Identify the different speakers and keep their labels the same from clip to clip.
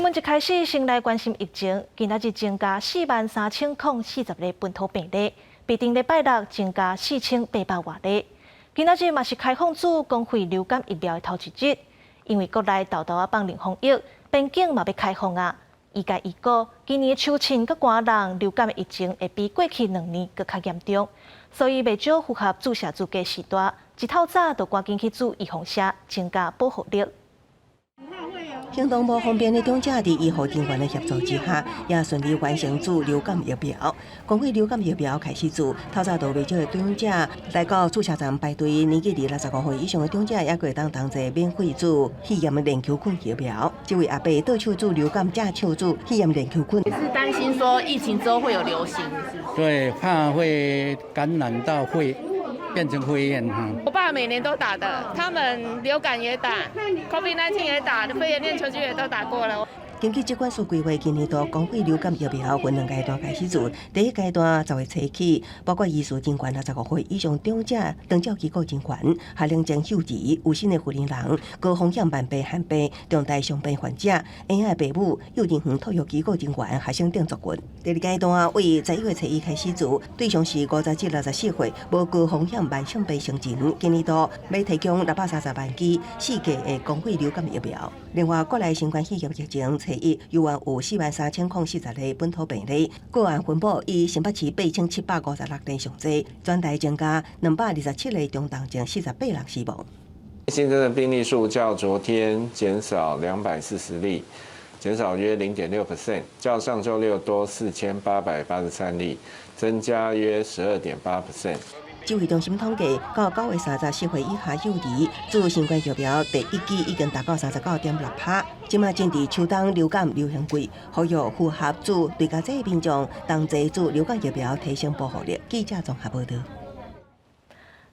Speaker 1: 闻一开始先来关心疫情，今仔日增加43040例本土病例，比顶礼拜六增加4800多例。今仔日嘛是开放组公费流感疫苗的头一日，因为国内豆豆啊放零防疫，边境嘛要开放啊。医界预估，今年秋凊甲寒冷流感的疫情会比过去2年更较严重，所以未少符合注射资格时代，一透早就赶紧去注预防针，增加保护力。
Speaker 2: 行动无方便的长者，在医护人员的协助之下，也顺利完成注流感疫苗。公费流感疫苗开始注，透早就未少的长者来到注射站排队，年纪65岁以上的长者也可以同齐免费注肺炎链球菌疫苗。这位阿伯倒手注流感，正手注肺炎链球菌。
Speaker 3: 也是担心说疫情之后会有流行，是不是？
Speaker 4: 对，怕会感染到变成肺炎哈。
Speaker 3: 我爸每年都打的，他们流感也打 ，COVID-19 也打，肺炎链球菌也都打过了。
Speaker 2: 根据疾管署规划，今年度公费流感疫苗分2阶段开始注。第一阶段10月初起，包括医师人员65岁以上长者、长照机构人员、下龄前幼儿、有心的护理人、高风险慢病、罕病、重大伤病患者、婴儿父母、幼儿园托育机构人员、学生等族群。第二阶段为11月初1开始注，对象是50至64岁无高风险慢性病成人。今年度要提供630万剂4价的公费流感疫苗。另外，国内新冠肺炎疫情初1犹原有43040例本土病例，个案分布以新北市8756例上侪，全台增加227例中重症，48人死亡。
Speaker 5: 新增的病例数较昨天减少240例，减少约0.6%，较上周六多4883例，增加约12.8%。指挥中心统计，到9月30日，4岁以下幼儿注新冠疫苗第1剂已经达到39.6%。即马正伫秋冬流感流行季，呼吁符合注对家这民众同齐注流感疫苗，提升保护力。记者综合报道。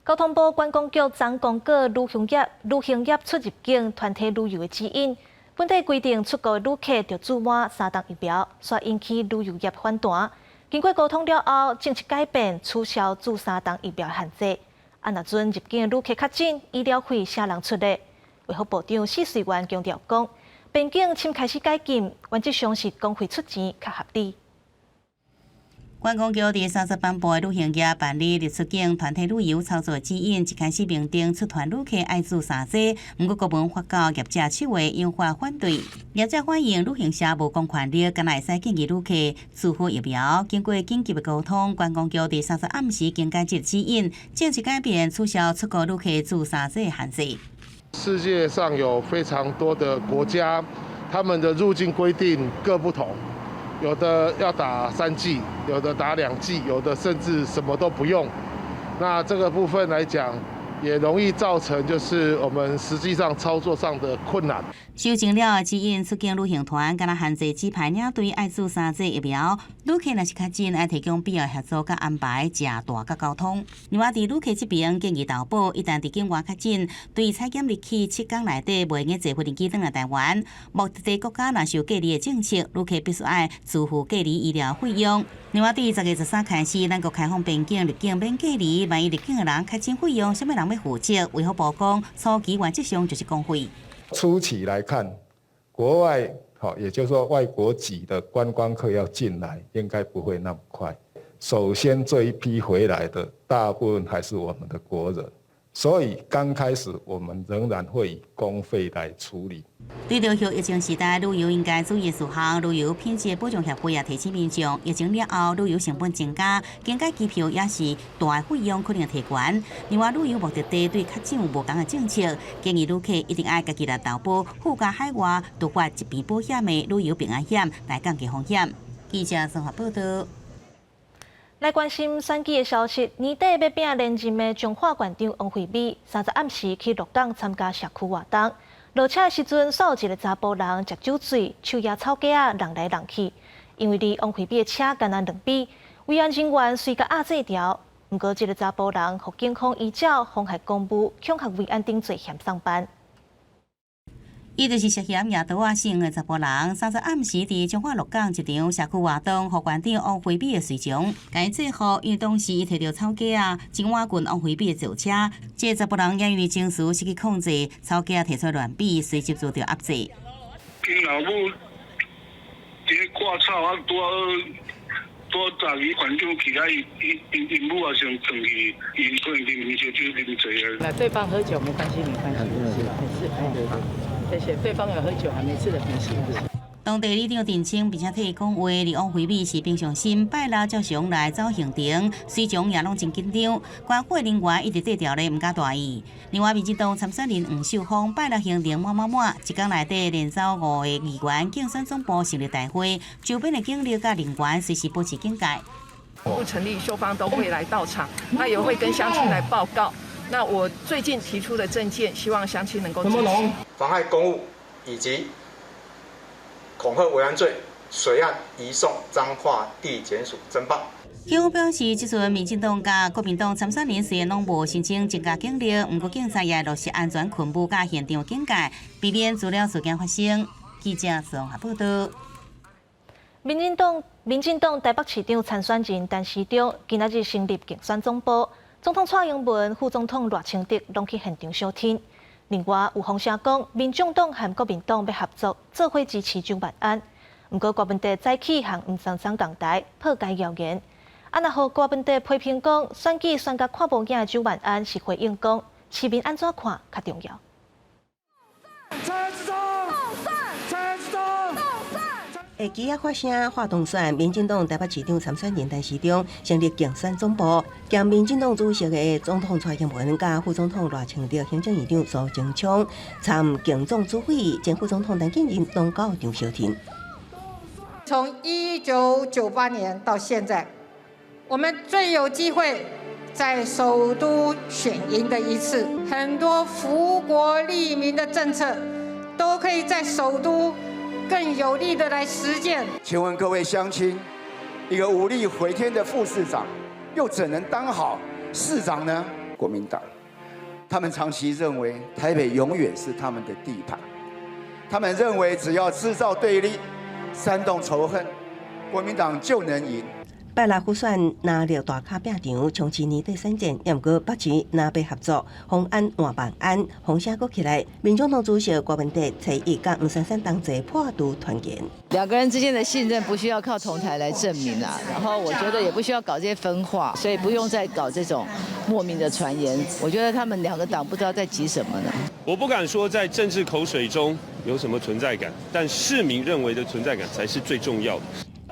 Speaker 1: 交通部观光局昨公告旅行业出入境团体旅游的指引，本地规定出国旅客要注满3档疫苗，煞引起旅游业反弹。经过沟通了后，政策改变，取消注3档疫苗限制。若准入境旅客确诊，医疗费谁人出力？卫福部长施瑞元强调讲，边境先开始解禁，原则上是公费出钱较合理。
Speaker 6: 观光局伫3日颁布的旅行业办理入出境团体旅游操作指引，一开始明定出团旅客爱注3剂，不过国门发到业者7月优化反对，业者反映旅行社无公权力，敢若会使建议旅客注好疫苗。经过紧急的沟通，观光局伫3日暗时更改这指引，正式改变取消出国旅客注3剂的限制。
Speaker 7: 世界上有非常多的国家，他们的入境规定各不同。有的要打3剂，有的打2剂，有的甚至什么都不用。那这个部分来讲，也容易造成就是我们实际上操作上的困难。
Speaker 6: 修正了指引，出境旅行团敢若限制指派领队爱注3剂疫苗，旅客若是确诊，爱提供必要协助甲安排食大甲交通。另外，伫旅客这边建议投保，一旦伫境外确诊，对采检日期7天内底袂用坐飞机转来台湾，目的地国家若是有隔离的政策，旅客必须爱支付隔离医疗费用。另外，伫10月13开始，咱国开放边境入境免隔离，万一入境的人确诊费用，什么人要负责？卫福部讲，初期原则上就是公费。
Speaker 8: 初期来看，国外也就是说外国籍的观光客要进来，应该不会那么快。首先这一批回来的大部分还是我们的国人，所以刚开始我们仍然会以公费来处理。
Speaker 6: 对着后疫情时代，旅游应该注意的事项，旅游品质保障协会也提醒民众，疫情了后旅游成本增加，更改机票也是大费用可能提悬。另外，旅游目的地对确诊有无同的政策，建议旅客一定要家己来投保附加海外突发疾病保险的旅游平安险来降低风险。记者综合报道。
Speaker 1: 来关心选举的消息，年底要拼连任的彰化县长王惠美，3日暗时去鹿港参加社区活动。落车的时阵，煞有一个查甫人食酒醉，手举草架啊，人来人去。因为离王惠美的车干那2米，维安人员随甲压制条。不过，这个查甫人被警方依照妨害公务、恐吓维安等罪嫌上班。
Speaker 6: 伊就是涉嫌夜刀啊性的查甫人，3日暗时伫彰化鹿港一场社区活动，互县长王惠美的随从，甲伊制服，因为当时伊摕着草架啊，前往近王惠美的轿车，这个查甫人也因为情绪失去控制，草架摕出来乱比，随即遭到压制。
Speaker 9: 因老母这挂草啊多大鱼环境起来，因母啊想转去，因可能啉烧酒啉醉了。
Speaker 10: 那对方喝酒没关系，没关系，没事，谢谢。对方有喝酒，没事的，没事。
Speaker 6: 当地里长澄清，并且替伊讲话，李王回美是平常心，拜六照常来走行程，随从也拢真紧张。关会人员一直低调咧，唔敢大意。另外，民进党参选人黄秀芳拜六行程满，一天内底连走5个议员竞选总部成立大会，周边的警力甲人员随时保持警戒。
Speaker 10: 不成立，秀芳都会来到场，那也会跟乡亲来报告。那我最近提出的政见，希望乡亲能够支持。
Speaker 11: 妨害公务以及恐吓危安罪，随案移送彰化地检署侦办。
Speaker 6: 警方表示，这阵民进党甲国民党参选人虽然拢无申请增加警力，不过警察也落实安全巡捕甲现场警戒，避免资料事件发生。记者综合报道。
Speaker 1: 民进党台北市长参选人陈时中今仔日成立竞选总部，总统蔡英文、副总统赖清德拢去现场相听。另外有风声讲，民众党和国民党要合作，做伙支持蒋万安。不过郭文哲早起和吴珊珊共台破解谣言。若互郭文哲批评讲，选举选甲看无影的蒋万安是回应讲，市民安怎看较重要。
Speaker 2: 下机啊发声发动选，民进党台北市长参选人陈时中成立竞选总部，兼民进党主席的总统蔡英文甲副总统赖清德、行政院长苏贞昌参竞总主委，前副总统陈建仁拢到场相挺。
Speaker 12: 从1998年到现在，我们最有机会在首都选赢的一次，很多福国利民的政策都可以在首都更有力的来实践。
Speaker 13: 请问各位乡亲，一个武力回天的副市长，又怎能当好市长呢？国民党，他们长期认为台北永远是他们的地盘，他们认为只要制造对立、煽动仇恨，国民党就能赢。
Speaker 2: 拜六府选拿了大卡拼场，冲刺年底选战，也毋过北市拿要合作，方案换办案，风声搁起来。民众党主席郭文哲蔡意甲吴珊珊同齐破除团言。
Speaker 14: 两个人之间的信任不需要靠同台来证明啊，然后我觉得也不需要搞这些分化，所以不用再搞这种莫名的传言。我觉得他们两个党不知道在急什么呢。
Speaker 15: 我不敢说在政治口水中有什么存在感，但市民认为的存在感才是最重要的。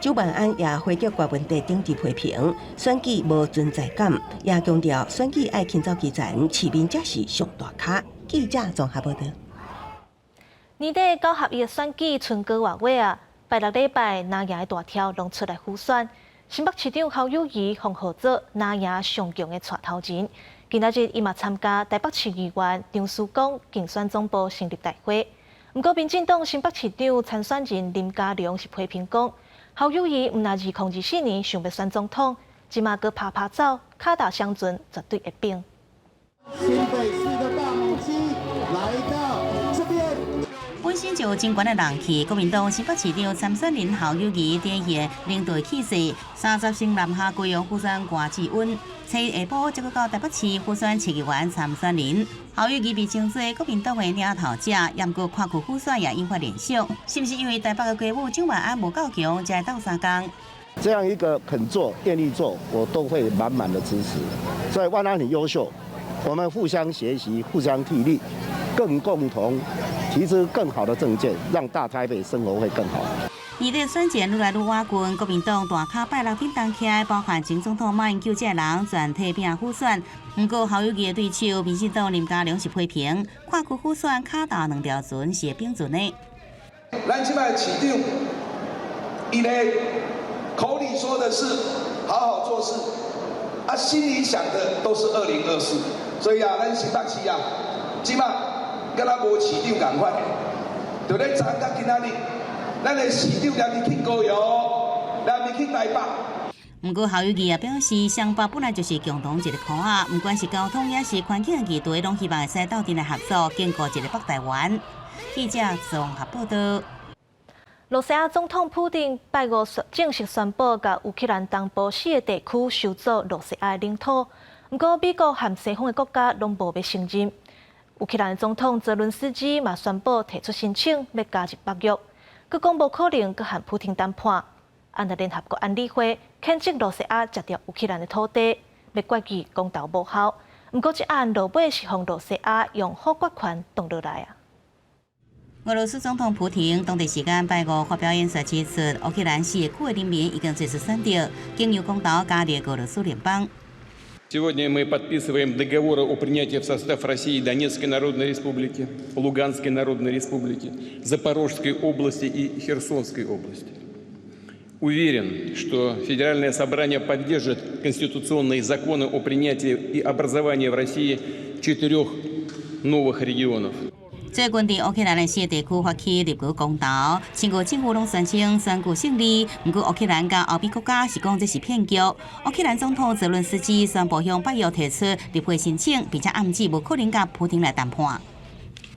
Speaker 2: 蒋万安也回击郭文哲政治批评，选举无存在感，也强调选举爱勤走基层，市民才是上大卡。记者综合报道。
Speaker 1: 年底9合1的选举剩个外尾啊，拜六礼拜拿赢的大跳拢出来辅选。新北市长侯友宜奉号做拿赢上强的带头人，今仔日伊嘛参加台北市议员张思光竞选总部成立大会。不过，民进党新北市长参选人林佳龙是批评讲，侯友宜毋若2024年想要选总统，即马搁拍走，卡打相准，绝对会拼。
Speaker 16: 新北市的大母鸡来到这边。
Speaker 6: 本身就有真悬的人气，国民党新北市长参选人侯友宜展现领导气势，30星南下贵阳辅选郭志温，初一下晡则到台北市辅选市议员参选人。侯友宜被称作国民党的领头者，也毋过跨区辅选也引发联想，是不是因为台北的街舞蒋万安无够强，才会斗相共？
Speaker 17: 这样一个肯做、愿意做，我都会满满的支持。所以万安很优秀，我们互相学习、互相砥砺，更共同提出更好的政见，让大台北生活会更好。
Speaker 6: 年底选战愈来愈瓦近，国民党大卡拜六点动起来，包含前总统马英九这人全体拼辅选。不过侯友宜的对手民进党林佳龙是批评，跨区辅选卡打2条船是并准的。
Speaker 18: 咱即摆市长，伊咧口里说的是好好做事，啊，心里想的都是2024。所以啊，咱新北市啊，即摆敢若无市长共款，就咧昨到今仔日。咱的市长也是去高雄，也是去台北。
Speaker 6: 不过侯友宜也表示，双北本来就是共同一个壳啊，不管是交通也是环境议题，拢希望会使斗阵来合作，建构一个北台湾。记者综合报道。
Speaker 1: 罗西亚总统普丁拜五正式宣布，甲乌克兰东部4个地区收做罗西亚的领土。不过，美国和西方的国家拢无要承认。乌克兰总统泽伦斯基嘛宣布提出申请，要加入北约。佮讲无可能佮和普丁谈判。安那联合国安理会谴责罗西亚食掉乌克兰的土地，要怪其公投无效。不过，这案落尾是让罗西亚用否决权挡落来啊。
Speaker 6: 俄罗斯总统普廷当地时间拜五发表演说，指出乌克兰4个人民已经做出选择，经由公投加入俄罗斯联邦。
Speaker 19: Сегодня мы подписываем договоры о принятии в состав России Донецкой Народной Республики, Луганской Народной Республики, Запорожской области и Херсонской области. Уверен, что Федеральное собрание поддержит конституционные законы о принятии и образовании в России 4 новых регионов.
Speaker 6: 最近伫乌克兰的4个地区发起立国公投，全国政府拢宣称选举胜利。不过乌克兰甲欧美国家是讲这是骗局。乌克兰总统泽伦斯基宣布向北约提出立会申請，並且暗指無可能甲普丁來談判。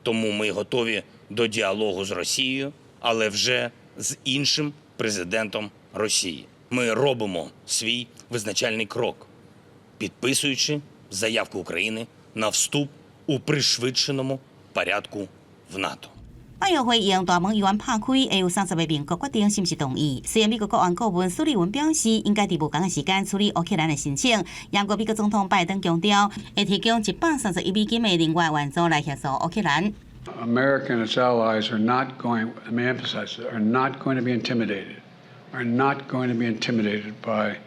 Speaker 20: Тому ми готові до діалогу з Росією, але вже з іншим президентом Росії. Ми робимо свій визначальний крок, підписуючи заявку України на вступ у пришвидшеному порядку в НАТО.
Speaker 6: 北约會議大門議案拍開，會有30個名國決定是毋是同意。雖然美國國安顧問蘇利文表示，應該喺無同嘅時間處理烏克蘭嘅申請，不過美國總統拜登強調，會提供130億美金嘅另外援助來協助烏克蘭。
Speaker 21: America and its allies are not going, let me emphasize this, are not going to be intimidated, are not going to be intimidated by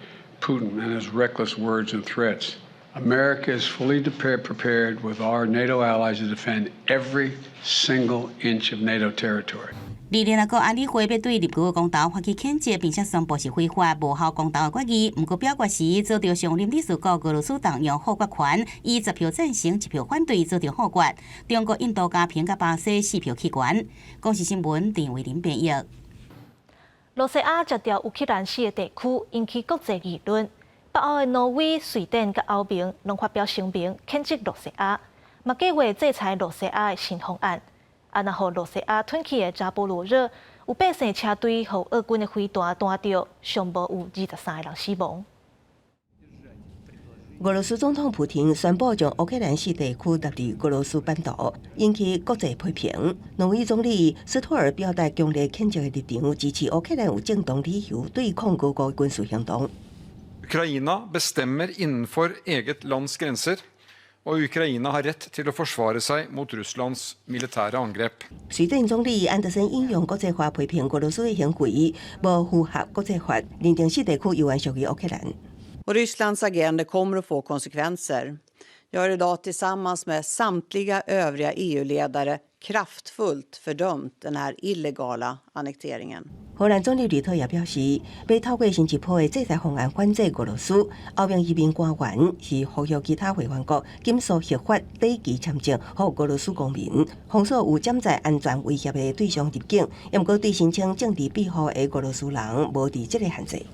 Speaker 21: Putin and his reckless words and threats. America is fully prepared with our NATO allies to defend every single inch of NATO territory.
Speaker 6: 聯合國安理會要對立國公投發起譴責，並且宣布是非法無效公投嘅決議。不過表決時遭到上任理事國俄羅斯黨用否決權，以10票贊成、1票反對遭到否決。中國、印度、加平甲巴西4票棄權。公視新聞田慧玲編譯。
Speaker 1: 羅西亞食掉烏克蘭4個地區，引起國際議論。北歐嘅挪威、瑞典甲歐盟攏發表聲明譴責羅西亞，嘛計劃制裁羅西亞嘅新方案。啊，然後羅西亞吞去嘅扎波羅熱，有百姓車隊和俄軍嘅飛彈彈到，上無有23個人死亡。
Speaker 2: 俄羅斯總統普廷宣布將烏克蘭4地區納入俄羅斯版圖，引起國際批評。挪威總理斯托爾表達強烈譴責嘅立場，支持烏克蘭有正當理由對抗俄國軍事行動。
Speaker 22: Ukraina bestemmer innenfor eget lands grenser, og Ukraina har rett til å forsvare seg mot Russlands militære angrep.
Speaker 2: 瑞典總理安德森引用國際法批評俄羅斯嘅行為無符合國際法，認定4地區有關屬於烏克蘭。
Speaker 23: Och Rysslands agerande kommer att få konsekvenser. Jag har idag tillsammans med samtliga övriga EU-ledare kraftfullt fördömt den här illegala annekteringen.
Speaker 2: 荷蘭總理里特也表示，要透過新一波嘅制裁方案反制俄羅斯。歐盟移民官員是呼籲其他會員國檢索合法短期簽證予俄羅斯公民，封鎖有潛在安全威脅嘅對象入境。不過對申請政治庇護嘅俄羅斯人無佇這個限制。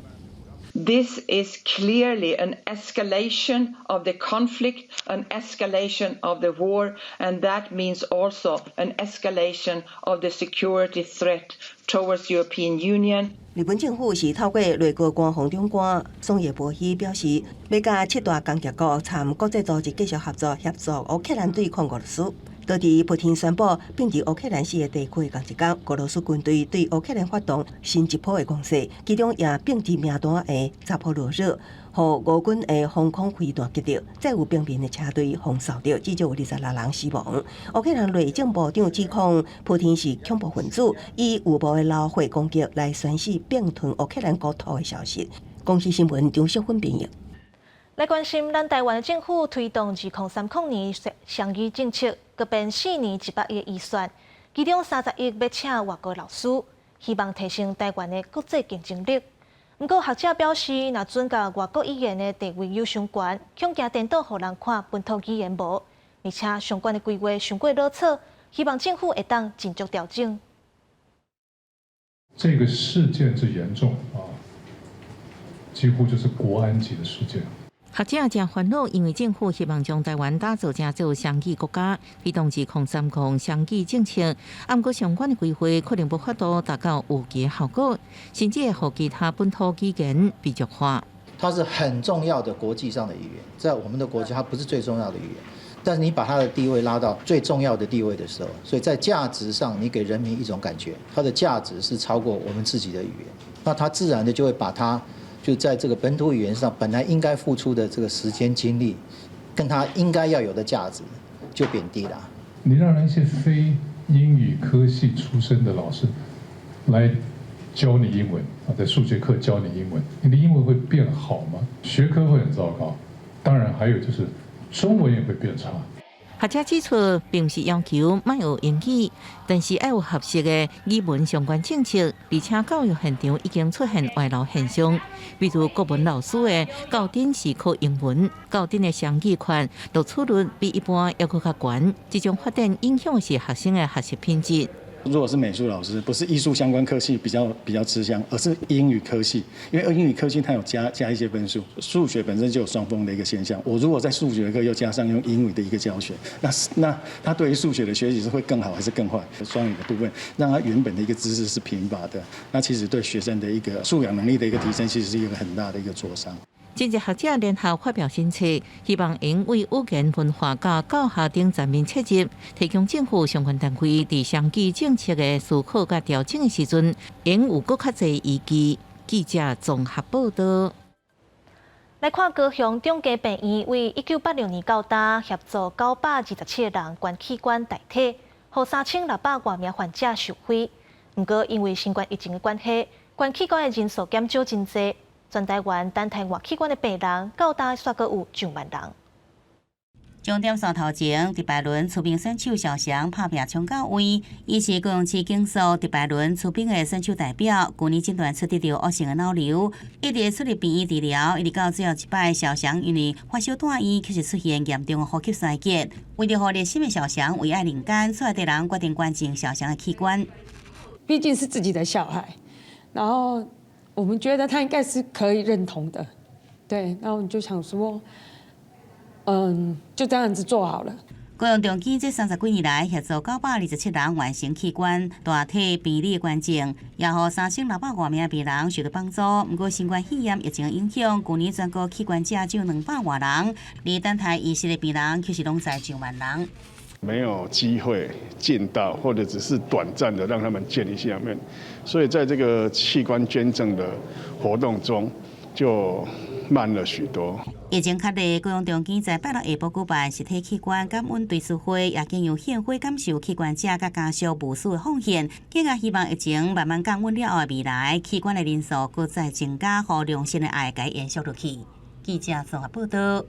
Speaker 24: This is clearly an escalation of the conflict, an escalation of the war, and that means also an escalation of the security threat towards the European Union.
Speaker 2: 日本政府是透過內閣官房長官松野博希表示，要甲7大工業國參國際組織繼續合作，協助烏克蘭對抗俄羅斯。到底普廷宣布並入烏克蘭4個地區同一天，俄羅斯軍隊對烏克蘭發動新一波的攻勢，其中也並入名單的扎波羅熱，和俄軍的防空飛彈擊到，再有平民的車隊轟燒到，至少有26人死亡。烏克蘭內政部長指控普廷是恐怖分子，以有無的鬧火攻擊來宣示併吞烏克蘭國土的消息。公視新聞張淑芬編譯。
Speaker 1: 來關心咱台灣政府推動2030年雙語政策，各編4年100億預算，其中30億要請外國老師，希望提升台灣的國際競爭力。不過學者表示，若准甲外國語言的地位有相關，恐驚顛倒予人看本土語言無，而且相關的規劃太過老草，希望政府會當盡速調整。
Speaker 25: 這個事件之嚴重啊，幾乎就是國安級的事件。
Speaker 26: 學者正煩惱，因為政府希望將台灣打造成做雙語國家，推動2030雙語政策，不過相關的規劃可能無法度達到預期效果，甚至會讓其他本土語言被弱化。
Speaker 27: 它是很重要的國際上的語言，在我們的國家，它不是最重要的語言。
Speaker 3: 但是你把它的地位拉到最重要的地位的时候，所以在价值上，你给人民一种感觉，它的价值是超过我们自己的语言，那它自然的就会把它就在这个本土语言上本来应该付出的这个时间精力，跟它应该要有的价值就贬低了。
Speaker 25: 你让那些非英语科系出身的老师来教你英文啊，在数学课教你英文，你的英文会变好吗？学科会很糟糕，当然还有就是中文也会变差。
Speaker 26: 学者指出，并不是要求莫学英语，但是要有合适的语文相关政策，而且教育现场已经出现外劳现象，比如国文老师的教程是考英文，教程的双语权录取率比一般要搁较悬，这种发展影响是学生的学习品质。
Speaker 4: 如果是美术老师，不是艺术相关科系比较吃香，而是英语科系，因为英语科系它有加一些分数，数学本身就有双峰的一个现象。我如果在数学课又加上用英语的一个教学，那他对于数学的学习是会更好还是更坏？双语的部分让他原本的一个知识是贫乏的，那其实对学生的一个素养能力的一个提升，其实是一个很大的一个挫伤。
Speaker 26: 经济学者联合发表新册，希望因为语言文化甲教学等全面切入，提供政府相关单位伫双语政策的思考甲调整的时阵，应有更较侪依据。记者综合报道。
Speaker 1: 来看高雄中家病院为1986年到今协助927个人捐器官代替，予3600多名患者受惠。不过因为新冠疫情的关系，捐器官的人数减少真济。全台湾等待换器官的病人，到今煞阁有上万人。
Speaker 6: 重点线头前，第八轮出兵选手小翔拍拼冲到位，伊是高雄市警署第八轮出兵的选手代表。去年诊断出得着恶性的脑瘤，一直出入病院治疗，一直到最后一摆，小翔因为发烧住院，确实出现严重的呼吸衰竭。为了让热心的小翔为爱人间，出来的人决定捐赠小翔的器官。
Speaker 5: 毕竟是自己的小孩，然后我们觉得他应该是可以认同的，对，那我们就想说，就这样子做好了。
Speaker 6: 高雄中基这30几年来协助927人完成器官大体病理捐赠，也予3600多名病人受到帮助。不过新冠肺炎疫情影响，去年全国器官者只有200多人，而等待移植的病人却是拢在上万人。
Speaker 7: 没有机会见到，或者只是短暂的让他们见一下面，所以在这个器官捐赠的活动中就慢了许多。
Speaker 6: 疫情较热，高雄中基在8日下晡举办实体器官感恩追思会，也经由献花感受器官者甲家属无私的奉献，更加希望疫情慢慢降温了后的未来，器官的人数搁再增加，互良心的爱该延续落去。记者综合报道。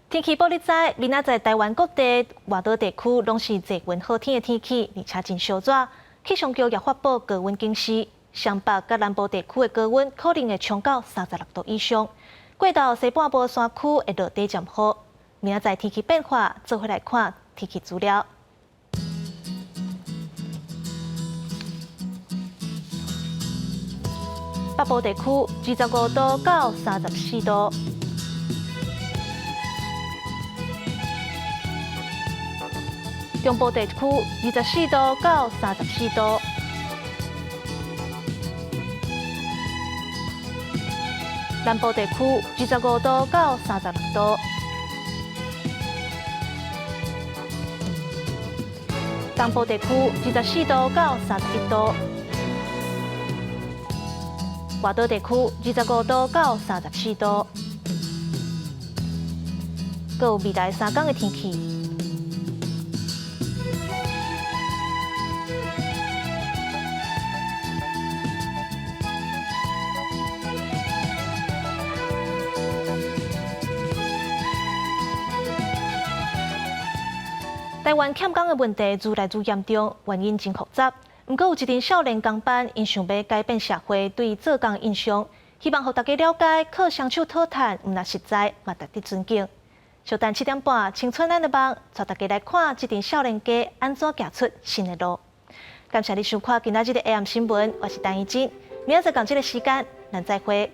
Speaker 1: 天气报你知，明仔载台湾各地外岛地区拢是热温好天的天气，而且真烧热。气象局也发布高温警示，湘北甲南部地区的高温可能会冲到36度以上。过到西半部山区会落地渐好。明仔载天气变化，做伙来看天气资料。北部地区25度到34度。中部地区24度到34度，南部地区25度到36度，东部地区24度到31度，外岛地区25度到34度。还有未来3天的天气。台湾欠工的问题愈来愈严重，原因真复杂。不过有一群少年工班，因想要改变社会对做工的印象，希望让大家了解靠双手讨赚，毋但实在，嘛值得尊敬。稍等7点半，青春咱的梦，带大家来看这群少年家安怎行出新的路。感谢你收看今仔日的 AM 新闻，我是陈怡真，明仔载同这个时间，咱再会。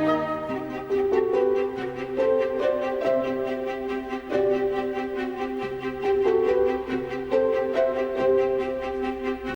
Speaker 1: 拜。